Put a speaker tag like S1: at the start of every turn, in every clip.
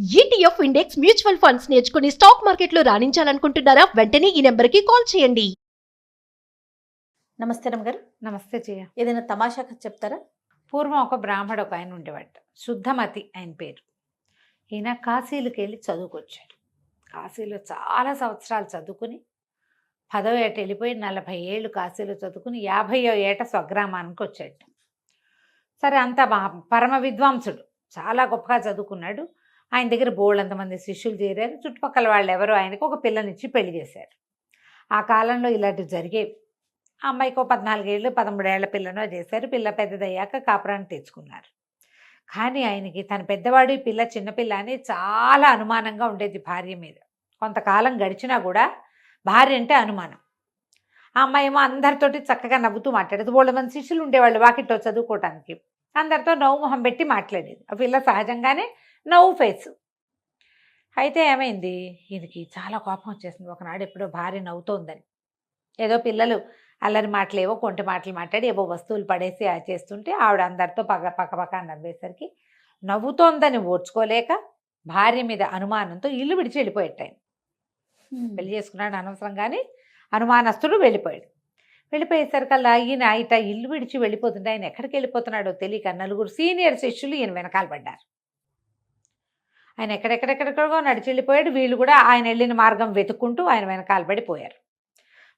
S1: ETF index mutual funds నేర్చుకుని stock మార్కెట్లో రాణించాలనుకుంటున్నారా? వెంటనే ఈ నెంబర్కి కాల్ చేయండి.
S2: నమస్తే రమ్మగారు.
S3: నమస్తే జయ.
S2: ఏదైనా తమాషా కథ చెప్తారా?
S3: పూర్వం ఒక బ్రాహ్మడు ఒక ఆయన ఉండేవాట, శుద్ధమతి ఆయన పేరు. ఈయన కాశీలకు వెళ్ళి చదువుకొచ్చాడు. కాశీలో చాలా సంవత్సరాలు చదువుకుని 10వ ఏట వెళ్ళిపోయి 40 ఏళ్ళు కాశీలో చదువుకుని 50వ ఏట స్వగ్రామానికి వచ్చాడు. సరే, అంత పరమ విద్వాంసుడు, చాలా గొప్పగా చదువుకున్నాడు. ఆయన దగ్గర బోళ్ళంతమంది శిష్యులు చేరారు. చుట్టుపక్కల వాళ్ళు ఎవరో ఆయనకు ఒక పిల్లనిచ్చి పెళ్లి చేశారు. ఆ కాలంలో ఇలాంటివి జరిగేవి. ఆ అమ్మాయికో 14 ఏళ్ళు 13 ఏళ్ల పిల్లనో చేశారు. పిల్ల పెద్దదయ్యాక కాపురాన్ని తెచ్చుకున్నారు. కానీ ఆయనకి తన పెద్దవాడు, పిల్ల చిన్నపిల్ల అని చాలా అనుమానంగా ఉండేది భార్య మీద. కొంతకాలం గడిచినా కూడా భార్య అంటే అనుమానం. ఆ అమ్మాయి ఏమో అందరితోటి చక్కగా నవ్వుతూ మాట్లాడేది. వాళ్ళ మంది శిష్యులు ఉండేవాళ్ళు వాకిట్లో చదువుకోవటానికి. అందరితో నవ్వు మొహం పెట్టి మాట్లాడేది. ఆ పిల్ల సహజంగానే నవ్వు ఫేసు. అయితే ఏమైంది, ఈయనకి చాలా కోపం వచ్చేసింది. ఒకనాడు ఎప్పుడో భార్య నవ్వుతోందని, ఏదో పిల్లలు అల్లరి మాటలేవో కొంటి మాటలు మాట్లాడి ఏవో వస్తువులు పడేసి చేస్తుంటే ఆవిడ అందరితో పక్క నవ్వేసరికి నవ్వుతోందని ఓర్చుకోలేక భార్య మీద అనుమానంతో ఇల్లు విడిచి వెళ్ళిపోయాడు. ఆయన పెళ్లి చేసుకున్నాడు అనవసరంగానే, అనుమానస్తుడు వెళ్ళిపోయాడు. వెళ్ళిపోయేసరికల్లా ఈయన ఇట ఇల్లు విడిచి వెళ్ళిపోతుంటే ఆయన ఎక్కడికి వెళ్ళిపోతున్నాడో తెలియక 4 సీనియర్ శిష్యులు ఈయన వెనకాల పడ్డారు. ఆయన ఎక్కడెక్కడెక్కడికో నడిచి వెళ్ళిపోయాడు. వీళ్ళు కూడా ఆయన వెళ్ళిన మార్గం వెతుక్కుంటూ ఆయన వెనకాల పడిపోయారు.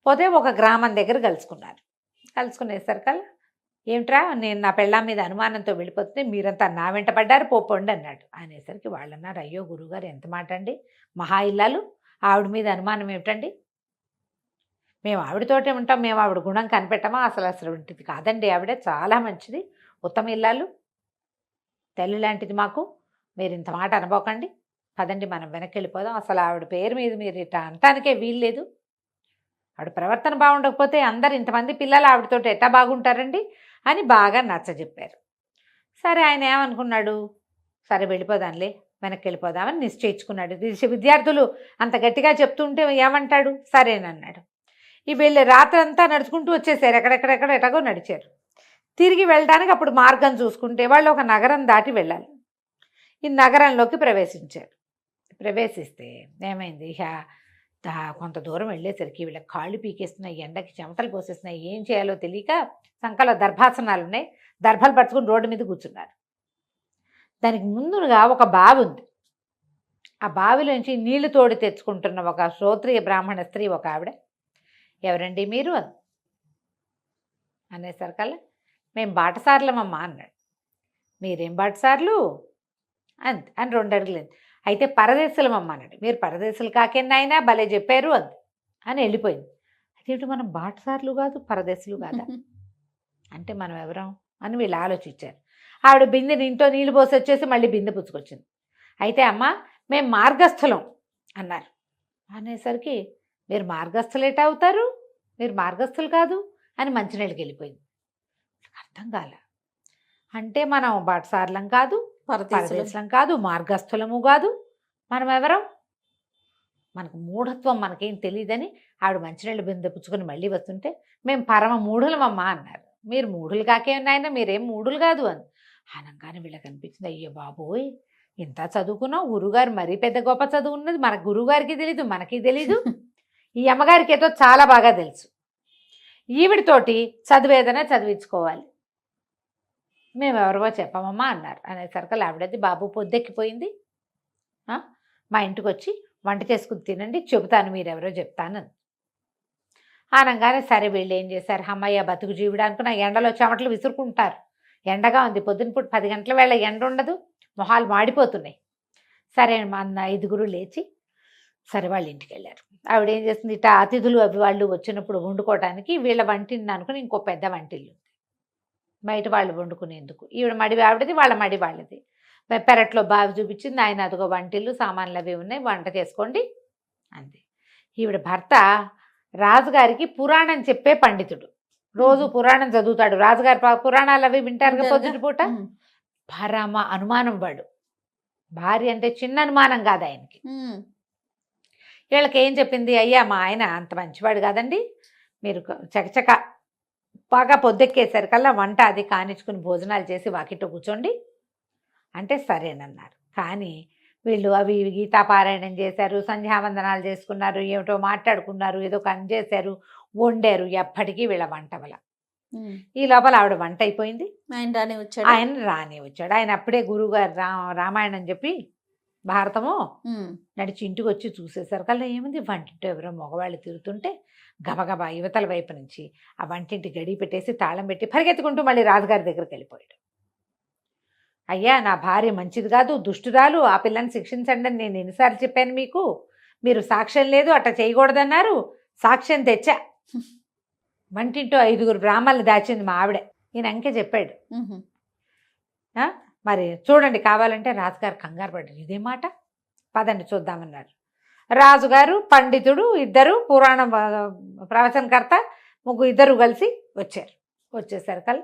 S3: పోతే ఒక గ్రామం దగ్గర కలుసుకున్నారు. కలుసుకునేసరికల్లా, ఏమిట్రా, నేను నా పెళ్ళాం మీద అనుమానంతో వెళ్ళిపోతుంటే మీరంతా నా వెంట పడ్డారు, పోపండి అన్నాడు. అనేసరికి వాళ్ళు అన్నారు, అయ్యో గురువుగారు, ఎంత మాట అండి, మహా ఇల్లాలు, ఆవిడ మీద అనుమానం ఏమిటండి? మేము ఆవిడతోటే ఉంటాం, మేము ఆవిడ గుణం కనిపెట్టమా? అసలు ఉంటుంది కాదండి, ఆవిడ చాలా మంచిది, ఉత్తమ ఇల్లాలు, తల్లి లాంటిది మాకు, మీరు ఇంత మాట అనుకోకండి, పదండి మనం వెనక్కి వెళ్ళిపోదాం. అసలు ఆవిడ పేరు మీద మీరు ఇట్లా అనటానికే వీల్లేదు. ఆవిడ ప్రవర్తన బాగుండకపోతే అందరు ఇంతమంది పిల్లలు ఆవిడతోటి ఎట్టా బాగుంటారండి అని బాగా నచ్చజెప్పారు. సరే, ఆయన ఏమనుకున్నాడు, సరే వెళ్ళిపోదాంలే, వెనక్కి వెళ్ళిపోదామని నిశ్చయించుకున్నాడు. విద్యార్థులు అంత గట్టిగా చెప్తుంటే ఏమంటాడు, సరేనన్నాడు. ఈ వెళ్ళి రాత్రంతా నడుచుకుంటూ వచ్చేసారు. ఎటగో నడిచారు. తిరిగి వెళ్ళడానికి అప్పుడు మార్గం చూసుకుంటే వాళ్ళు ఒక నగరం దాటి వెళ్ళాలి. ఈ నగరంలోకి ప్రవేశించారు. ప్రవేశిస్తే ఏమైంది, కొంత దూరం వెళ్ళేసరికి వీళ్ళకి కాళ్ళు పీకేస్తున్నాయి, ఎండకి చెమటలు పోసేస్తున్నాయి, ఏం చేయాలో తెలియక సంకలో దర్భాసనాలు ఉన్నాయి, దర్భలు పట్టుకుని రోడ్డు మీద కూర్చున్నారు. దానికి ముందుగా ఒక బావి ఉంది. ఆ బావిలోంచి నీళ్లు తోడి తెచ్చుకుంటున్న ఒక శ్రోత్రియ బ్రాహ్మణ స్త్రీ ఒక ఆవిడ, ఎవరండి మీరు అనేసరికల్లా, మేము బాటసార్లమమ్మా అన్నాడు. మీరేం బాటసార్లు అని 2 అడుగులేదు. అయితే పరదేశులమమ్మ అన్నాడు. మీరు పరదేశులు కాకెన్నాయినా భలే చెప్పారు అని వెళ్ళిపోయింది. అదేంటి, మనం బాటసార్లు కాదు పరదేశులు కాదా అంటే మనం ఎవరం అని వీళ్ళు ఆలోచించారు. ఆవిడ బిందెని ఇంట్లో నీళ్ళు పోసి వచ్చేసి మళ్ళీ బిందె పుచ్చుకొచ్చింది. అయితే అమ్మ, మేము మార్గస్థులం అన్నారు. అనేసరికి, మీరు మార్గస్థులు ఎటా అవుతారు, మీరు మార్గస్థులు కాదు అని మంచినీళ్ళకి వెళ్ళిపోయింది. అర్థం కాల. అంటే మనం బాటసార్లం కాదు, పరదేశం కాదు, మార్గస్థులము కాదు, మనం ఎవరం, మనకు మూఢత్వం, మనకేం తెలియదని ఆవిడ మంచినీళ్ళు బిందె పుచ్చుకొని మళ్ళీ వస్తుంటే, మేము పరమ మూఢులమమ్మా అన్నారు. మీరు మూఢులు కాకేనాయన, మీరేం మూఢులు కాదు అని అనగానే వీళ్ళకి అనిపించింది, అయ్యో బాబోయ్, ఇంత చదువుకున్నాం, గురువుగారు మరీ పెద్ద గొప్ప చదువు ఉన్నది, మన గురువుగారికి తెలీదు, మనకి తెలీదు, ఈ అమ్మగారికి ఏదో చాలా బాగా తెలుసు, ఈవిడితోటి చదివేదనే చదివించుకోవాలి, మేమెవరో చెప్పమమ్మా అన్నారు. అనేసరికి ఆవిడది, బాబు పొద్దెక్కిపోయింది, మా ఇంటికి వచ్చి వంట చేసుకుని తినండి, చెబుతాను మీరెవరో చెప్తాను అనగానే, సరే వీళ్ళు ఏం చేశారు, అమ్మయ్య బతుకు జీవుడు అనుకున్న ఎండలో చెమటలు విసురుకుంటారు. ఎండగా ఉంది, పొద్దునపూట 10 గంటల వేళ ఎండ ఉండదు, మొహాలు మాడిపోతున్నాయి. సరే మన 5గురు లేచి సరే వాళ్ళ ఇంటికి వెళ్ళారు. ఆవిడ ఏం చేస్తుంది, ఇట్లా అతిథులు అవి వాళ్ళు వచ్చినప్పుడు వండుకోవడానికి వీళ్ళ వంటిని అనుకుని ఇంకో పెద్ద వంటిల్లు బయట వాళ్ళు వండుకునేందుకు, ఈవిడ మడి ఆవిడది, వాళ్ళ మడి వాళ్ళది. పెరట్లో బావి చూపించింది. ఆయన అదిగో వంటిల్లు సామాన్లు అవి ఉన్నాయి, వంట చేసుకోండి అంతే. ఈవిడ భర్త రాజుగారికి పురాణం చెప్పే పండితుడు, రోజు పురాణం చదువుతాడు. రాజుగారి పురాణాలు అవి వింటారు పొద్దుటిపూట. పరమ అనుమానం వాడు. భార్య అంటే చిన్న అనుమానం కాదు ఆయనకి. వీళ్ళకి ఏం చెప్పింది, అయ్యా మా ఆయన అంత మంచివాడు కాదండి, మీరు చకచక బాగా పొద్దెక్కేసరికల్లా వంట అది కానిచ్చుకుని భోజనాలు చేసి వాకిట్లో కూర్చోండి అంటే సరేనన్నారు. కానీ వీళ్ళు అవి ఇవి గీతాపారాయణం చేశారు, సంధ్యావందనాలు చేసుకున్నారు, ఏమిటో మాట్లాడుకున్నారు, ఏదో పని చేశారు, వండారు. ఎప్పటికీ వీళ్ళ వంటవల. ఈ లోపల ఆవిడ వంట అయిపోయింది,
S2: ఆయన రాని వచ్చాడు.
S3: ఆయన రాని వచ్చాడు. ఆయన అప్పుడే గురువుగారు రామాయణం చెప్పి భారతము నడిచి ఇంటికి వచ్చి చూసేసరికి కల్లా ఏముంది, వంటింటి ఎవరో మగవాళ్ళు తిరుగుతుంటే గబగబా యువతల వైపు నుంచి ఆ వంటింటి గడి పెట్టేసి తాళం పెట్టి పరిగెత్తుకుంటూ మళ్ళీ రాజుగారి దగ్గరికి వెళ్ళిపోయాడు. అయ్యా, నా భార్య మంచిది కాదు, దుష్టురాలు, ఆ పిల్లని శిక్షించండి అని నేను ఎన్నిసార్లు చెప్పాను మీకు, మీరు సాక్ష్యం లేదు అట్లా చేయకూడదన్నారు, సాక్ష్యం తెచ్చా. వంటింటో 5 బ్రాహ్మణులు దాచింది మా ఆవిడే. ఈయన అంకే చెప్పాడు. మరి చూడండి కావాలంటే. రాజుగారు కంగారు పడ్డారు. ఇదే మాట, పదండి చూద్దామన్నారు. రాజుగారు, పండితుడు, ఇద్దరు పురాణ ప్రవచనకర్త, ఇద్దరు కలిసి వచ్చారు. వచ్చేసరికల్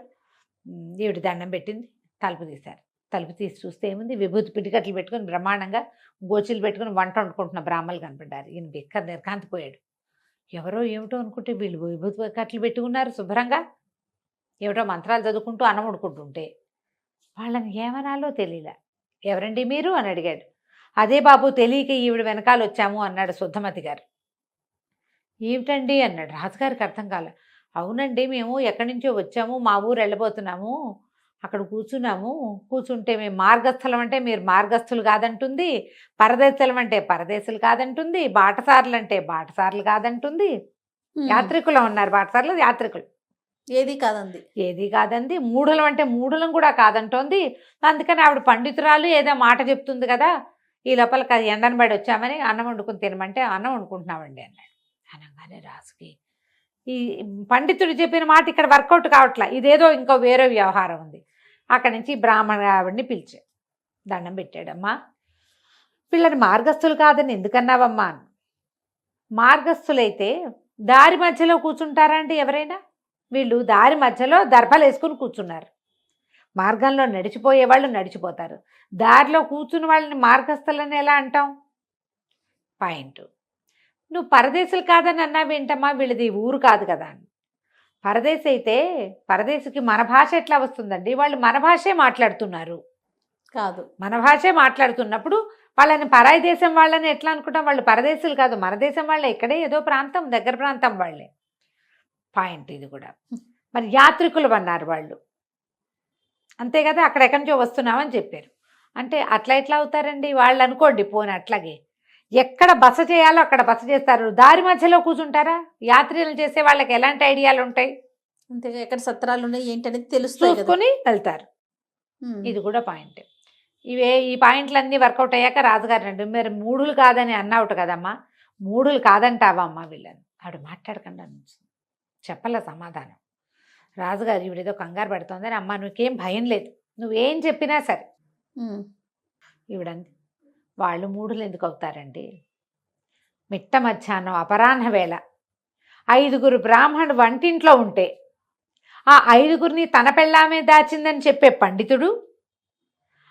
S3: ఈవిడ దండం పెట్టింది, తలుపు తీశారు. తలుపు తీసి చూస్తే ఏముంది, విభూతి పిడికట్లు పెట్టుకుని బ్రహ్మాండంగా గోచీలు పెట్టుకుని వంట వండుకుంటున్న బ్రాహ్మణులు కనపడ్డారు. ఈయన బిక్క నిర్కాంతిపోయాడు. ఎవరో ఏమిటో అనుకుంటే వీళ్ళు విభూతి కట్లు పెట్టుకున్నారు శుభ్రంగా, ఏమిటో మంత్రాలు చదువుకుంటూ అన్నం వండుకుంటుంటే వాళ్ళని ఏమనాలో తెలియలే. ఎవరండి మీరు అని అడిగాడు. అదే బాబు, తెలియక ఈవిడ వెనకాల వచ్చాము అన్నాడు శుద్ధమతి గారు. ఏమిటండి అన్నాడు. రాజుగారికి అర్థం కాలే. అవునండి, మేము ఎక్కడి నుంచో వచ్చాము, మా ఊరు వెళ్ళబోతున్నాము, అక్కడ కూర్చుంటే మేము మార్గస్థలం అంటే మీరు మార్గస్థులు కాదంటుంది, పరదేశులం అంటే పరదేశులు కాదంటుంది, బాటసారులు అంటే బాటసారులు కాదంటుంది, యాత్రికులు ఉన్నారు, బాటసారులు యాత్రికులు ఏది కాదంది, మూఢులం అంటే మూఢులం కూడా కాదంటోంది. అందుకని ఆవిడ పండితురాలు ఏదో మాట చెప్తుంది కదా, ఈ లోపల ఎండను పడి వచ్చామని అన్నం వండుకుని తినమంటే అన్నం వండుకుంటున్నామండి అన్నాడు. అనగానే రాజుకి ఈ పండితుడు చెప్పిన మాట ఇక్కడ వర్కౌట్ కావట్లా, ఇదేదో ఇంకో వేరే వ్యవహారం ఉంది. అక్కడి నుంచి బ్రాహ్మణ ఆవిడ్ని పిలిచాడు, దండం పెట్టాడమ్మా, పిల్లని మార్గస్థులు కాదని ఎందుకన్నావమ్మా అని. మార్గస్థులైతే దారి మధ్యలో కూర్చుంటారా అండి ఎవరైనా? వీళ్ళు దారి మధ్యలో దర్భలు వేసుకుని కూర్చున్నారు. మార్గంలో నడిచిపోయే వాళ్ళు నడిచిపోతారు, దారిలో కూర్చున్న వాళ్ళని మార్గస్థులని ఎలా అంటాం? పాయింట్. నువ్వు పరదేశులు కాదని అన్నావేంటమ్మా, వీళ్ళది ఊరు కాదు కదా అని. పరదేశి అయితే పరదేశికి మన భాష ఎట్లా వస్తుందండి, వాళ్ళు మన భాషే మాట్లాడుతున్నారు
S2: కాదు,
S3: మన భాషే మాట్లాడుతున్నప్పుడు వాళ్ళని పరాయి దేశం వాళ్ళని ఎట్లా అనుకుంటాం? వాళ్ళు పరదేశులు కాదు, మన దేశం వాళ్ళే, ఇక్కడే ఏదో ప్రాంతం, దగ్గర ప్రాంతం వాళ్ళే. పాయింట్ ఇది కూడా. మరి యాత్రికులు అన్నారు వాళ్ళు, అంతే కదా, అక్కడెక్కడి నుంచో వస్తున్నామని చెప్పారు. అంటే అట్లా ఎట్లా అవుతారండి వాళ్ళు? అనుకోండి పోనీ అట్లాగే, ఎక్కడ బస చేయాలో అక్కడ బస చేస్తారు, దారి మధ్యలో కూర్చుంటారా? యాత్రలు చేసే వాళ్ళకి ఎలాంటి ఐడియాలు ఉంటాయి?
S2: అంతే, ఎక్కడ సత్రాలు ఉన్నాయి ఏంటనేది తెలుస్తుంది,
S3: చూసుకొని వెళ్తారు. ఇది కూడా పాయింట్. ఈ పాయింట్లన్నీ వర్కౌట్ అయ్యాక రాజుగారు రండి, మీరు మూఢులు కాదని అన్నావుట కదమ్మా, మూఢులు కాదంటావా అమ్మా వీళ్ళని? ఆవిడ మాట్లాడకుండా చెప్పలే సమాధానం. రాజుగారు ఈవిడేదో కంగారు పడుతోందని, అమ్మ నువ్వేం భయం లేదు, నువ్వేం చెప్పినా సరే. ఈవిడంది, వాళ్ళు మూఢులు ఎందుకు అవుతారండి? మిట్ట మధ్యాహ్నం అపరాహ్న వేళ 5 బ్రాహ్మణుడు వంటింట్లో ఉంటే ఆ 5 తన పెళ్ళామే దాచిందని చెప్పే పండితుడు,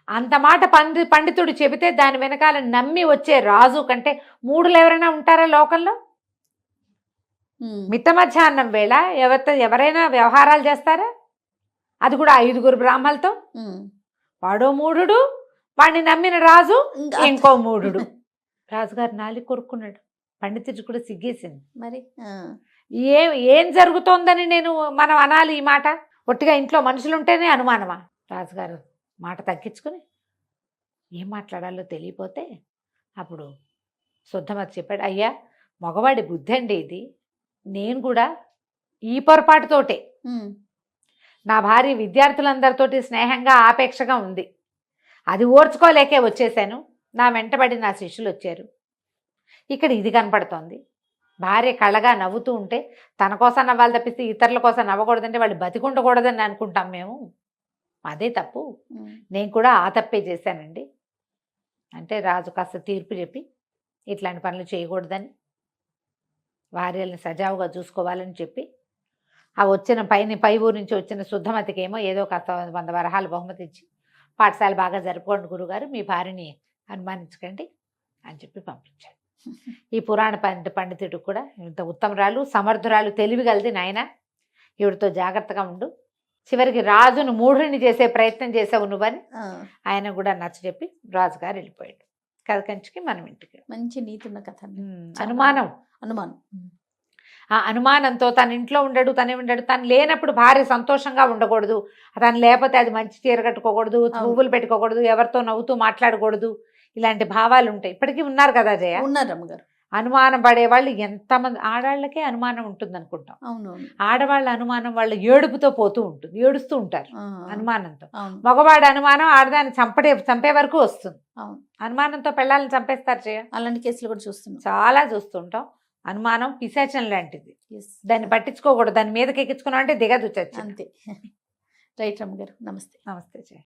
S3: అంత మాట పండితుడు చెబితే దాని వెనకాల నమ్మి వచ్చే రాజు కంటే మూఢులు ఎవరైనా ఉంటారా లోకంలో? మిట్ట మధ్యాహ్నం వేళ ఎవరైనా వ్యవహారాలు చేస్తారా? అది కూడా 5 బ్రాహ్మణులతో. వాడో మూఢుడు, వాడిని నమ్మిన రాజు ఇంకో మూఢుడు. రాజుగారు నాలి కొరుక్కున్నాడు, పండితుడు కూడా సిగ్గేసింది.
S2: మరి
S3: ఏం జరుగుతోందని మనం అనాలి ఈ మాట? ఒట్టిగా ఇంట్లో మనుషులు ఉంటేనే అనుమానమా? రాజుగారు మాట తగ్గించుకుని ఏం మాట్లాడాలో తెలియపోతే అప్పుడు శుద్ధమతి చెప్పాడు, అయ్యా మగవాడి బుద్ధి అండి ఇది, నేను కూడా ఈ పొరపాటుతోటే, నా భార్య విద్యార్థులందరితోటి స్నేహంగా ఆపేక్షగా ఉంది, అది ఓర్చుకోలేకే వచ్చేసాను, నా వెంటబడి నా శిష్యులు వచ్చారు, ఇక్కడ ఇది కనపడుతోంది, భార్య కళ్ళగా నవ్వుతూ ఉంటే తన కోసం నవ్వాలి తప్పిస్తే ఇతరుల కోసం నవ్వకూడదంటే వాళ్ళు బతికుండకూడదని అనుకుంటాం మేము, అదే తప్పు, నేను కూడా ఆ తప్పే చేశానండి అంటే రాజు కాస్త తీర్పు చెప్పి ఇట్లాంటి పనులు చేయకూడదని, భార్యల్ని సజావుగా చూసుకోవాలని చెప్పి ఆ వచ్చిన పై ఊరు నుంచి వచ్చిన శుద్ధమతికి ఏమో ఏదో కాస్త 100 వరహాలు బహుమతి ఇచ్చి, పాఠశాల బాగా జరుపుకోండి గురుగారు, మీ భార్యని అనుమానించకండి అని చెప్పి పంపించాడు. ఈ పురాణ పండితుడు కూడా ఇంత ఉత్తమరాలు, సమర్థురాలు, తెలివిగలది నాయన, ఈవిడతో జాగ్రత్తగా ఉండు, చివరికి రాజును మూఢుని చేసే ప్రయత్నం చేసావు నువ్వని ఆయన కూడా నచ్చ చెప్పి రాజుగారు వెళ్ళిపోయాడు. కథ కంచికి మనం ఇంటికి.
S2: మంచి నీతి ఉన్న కథ అండి.
S3: అనుమానం.
S2: అనుమానం.
S3: ఆ అనుమానంతో తన ఇంట్లో ఉండడు, తను లేనప్పుడు భార్య సంతోషంగా ఉండకూడదు, తను లేకపోతే అది మంచి చీర కట్టుకోకూడదు, పువ్వులు పెట్టుకోకూడదు, ఎవరితో నవ్వుతూ మాట్లాడకూడదు, ఇలాంటి భావాలు ఉంటాయి. ఇప్పటికీ ఉన్నారు కదా జయ,
S2: ఉన్నారు రమ్మగారు.
S3: అనుమానం పడేవాళ్ళు ఎంతమంది. ఆడాళ్ళకే అనుమానం ఉంటుంది అనుకుంటాం,
S2: అవును.
S3: ఆడవాళ్ళ అనుమానం వాళ్ళ ఏడుపుతో పోతూ ఉంటుంది, ఏడుస్తూ ఉంటారు అనుమానంతో.
S2: అవును.
S3: మగవాడి అనుమానం ఆడదాన్ని చంపే వరకు వస్తుంది.
S2: అవును.
S3: అనుమానంతో పెళ్ళాలను చంపేస్తారు జయ,
S2: అలాంటి కేసులు కూడా చూస్తున్నాం,
S3: చాలా చూస్తుంటాం. అనుమానం పిశాచం లాంటిది,
S2: Yes.
S3: దాన్ని పట్టించుకోకూడదు, దాని మీదకి ఎక్కించుకున్నాం అంటే దిగదు చచ్చి.
S2: అంతే. రైట్ రమ్మగారు, నమస్తే.
S3: నమస్తే జయ.